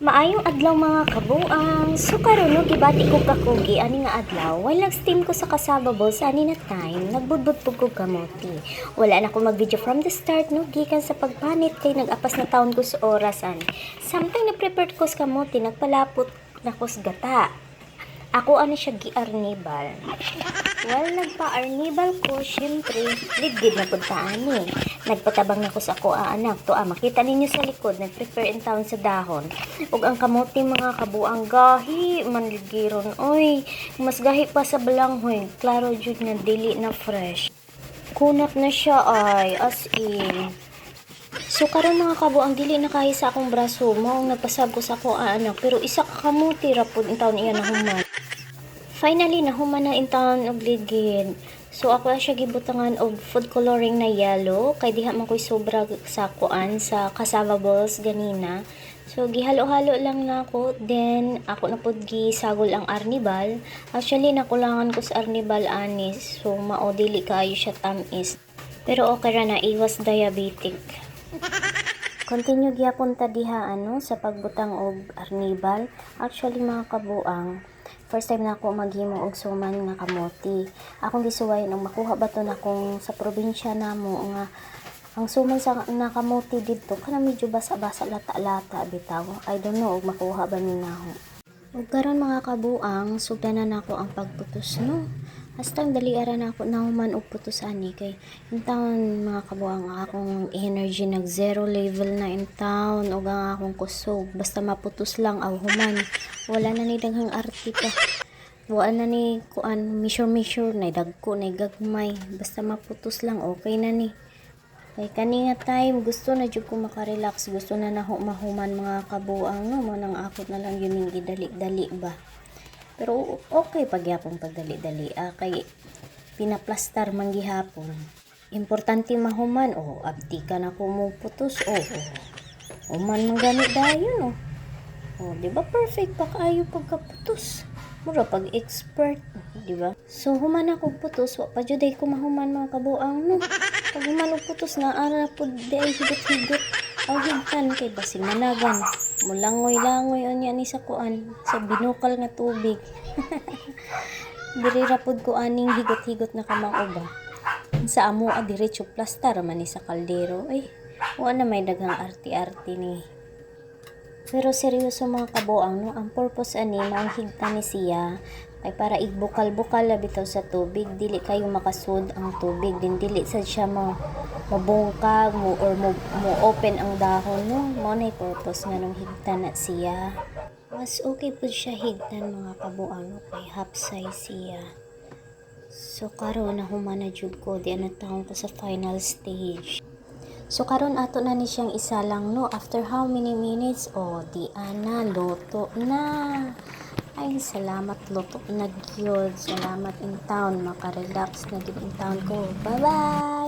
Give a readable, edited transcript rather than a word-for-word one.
Maayong adlaw mga kabuang. So karon no gibati ko kakugi ani nga adlaw. While nag-steam ko sa kasabable sa ani na time, nagbudbud pug ko kamote. Wala na ko mag-video from the start no gikan sa pagpanit kay nag-apas na taon ko sa orasan. Samtang na-prepare ko sa kamote, nagpalapot na ko sa gata. Ako ano siya gi-arnibal. Well, nagpa-arnibal ko, syempre, ligid na puntaan eh. Nagpatabang na ko sa ako anak. To makita ninyo sa likod, nag-prepare in town sa dahon. Ug ang kamote mga kabuang gahi, manligiron. Oy, mas gahi pa sa balanghoy. Klaro jud na dili na fresh. Kunat na siya ay, as in. So karon mga kabuang dili na kahi sa akong braso, mao nagpasab ko sa ako anak. Pero isa ka kamote rapod in town iya na human. Finally, nahuman na in town og ligid. So, ako siya gibutangan og food coloring na yellow. Kay diha man ko'y sobra sa kuan sa cassava balls ganina. So, gihalo-halo lang na ako. Then, ako na pod gisagol ang arnibal. Actually, nakulangan ko sa arnibal anis. So, mao dili kaayo siya tamis. Pero okay ra na, iwas diabetic. Continue gyapon ta diha sa pagbutang og arnibal. Actually, mga kabuang, first time na ako maghimo og suman nga kamote. Akong gisuway nang makuha ba to na kung sa probinsya namo nga ang suman sa na kamote didto kana medyo basa-basa lata-lata bitaw. I don't know og makuha ba ni naho. Ug karon mga kabuang, sugdanan nako ang pagputos no. Hastang dali ara na ako nahuman og putos ani kay in town mga kabuang akong energy nag zero level na in town ug ang akong kusog basta maputos lang aw human. Wala na ni daghang arte pa. Wala na ni kuan measure na dagko na gagmay basta maputos lang okay na ni. Kay kani nga time gusto na jud ko maka-relax, gusto na naho mahuman mga kabuang no mo nang akot na lang yun dali-dali ba. Pero okay pagyapon pagdali-dali kay pinaplastar man gihapon. Importante mahuman abdi ka na ko mo putos human man gani dayon di ba perfect pa kaayo pagkaputos. Mura pag expert, di ba? So human ako putos, wa pa jud ay ko mahuman mga kabuang no. Pag human og putos na ara pud di ay higot-higot. Aw higtan kay basig managan. Mulangoy-langoy unya ni sa kuan sa binukal nga tubig. Diri ra pud ko aning higot-higot na kamang uba. Sa amo diretso plastar man ni sa kaldero. Ay, wa na may daghang arti-arti ni. Pero seryoso mga kabuang no, ang purpose ani maong higtan ni siya ay para igbukal-bukal bitaw sa tubig, dili kayo makasud ang tubig, din dili sad siya mabungkag mo or mo open ang dahon no. Mao nay purpose nga nung higtan na siya. Mas okay pud siya higtan mga kabuang no, kay half size siya. So karon na humana jud ko di ana taon ko sa final stage. So karon ato na ni siyang isa lang no, after how many minutes di ana luto na. Ay salamat luto na gyud. Salamat in town, maka-relax na gyud in town ko. Bye bye.